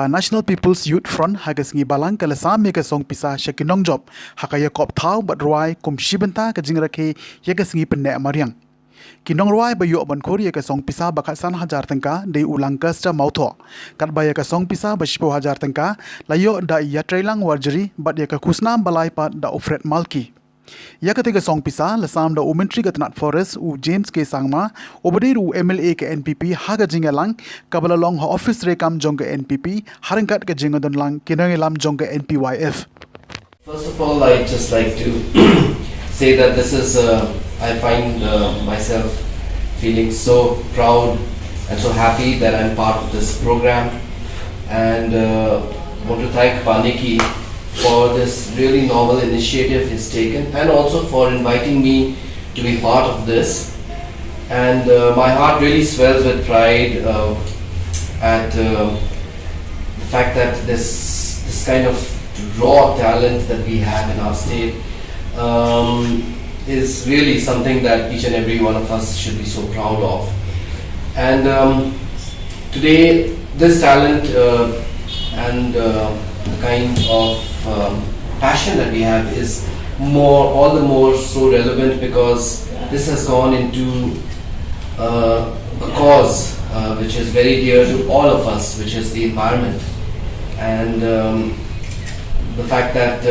National People's Youth Front hagas ngi balang kala sami ka song pisa shakinong job hakaya kop thaw bat roi kum shibenta ka jingrakhe yagas ngi penne mariang kinong roi ba yo ban khori ka song pisa bakha san hajar tangka de ulang kasta mautho kat ba ka song pisa ba shipo hajar tangka layo da ya trailang warjari bat ya ka khusnam balai pat da ofret malki ya ketiga song pisa lasam da umentri gatnat forest u James ke sangma obadir u MLA ke NPP haga jingalang kabala long ho office rekam jong ke NPP harangkat ke jingodon lang kinangelam jong ke NPYF. First of all, I'd just like to say that this is I find myself feeling so proud and so happy that I'm part of this program, and want to thank Paniki for this really novel initiative he's taken, and also for inviting me to be part of this. And my heart really swells with pride at the fact that this kind of raw talent that we have in our state is really something that each and every one of us should be so proud of. And today this talent and the kind of passion that we have is all the more so relevant because this has gone into a cause which is very dear to all of us, which is the environment. And the fact that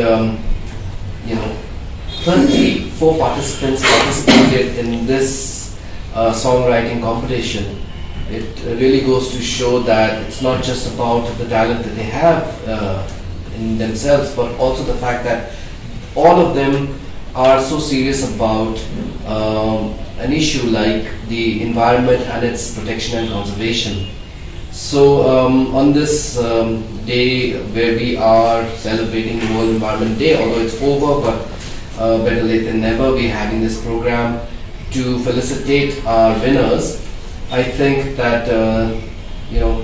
34 participants participated in this songwriting competition, it really goes to show that it's not just about the talent that they have in themselves, but also the fact that all of them are so serious about an issue like the environment and its protection and conservation. So on this day where we are celebrating the World Environment Day, although it's over, but better late than never, we're having this program to felicitate our winners. I think that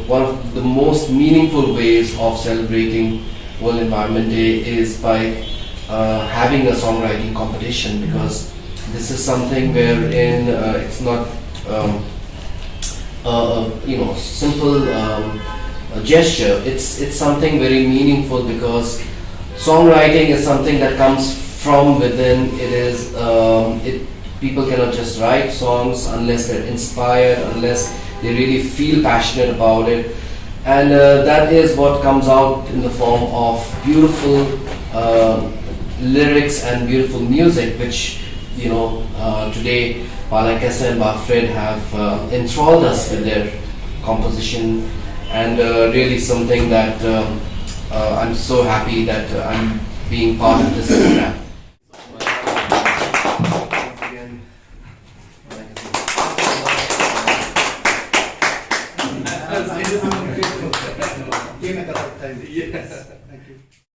one of the most meaningful ways of celebrating World Environment Day is by having a songwriting competition, because this is something wherein it's not simple gesture. It's something very meaningful because songwriting is something that comes from within. It is people cannot just write songs unless they're inspired, unless they really feel passionate about it, and that is what comes out in the form of beautiful lyrics and beautiful music, which today Palakesa and Bafred have enthralled us with their composition, and really something that I'm so happy that I'm being part of this program.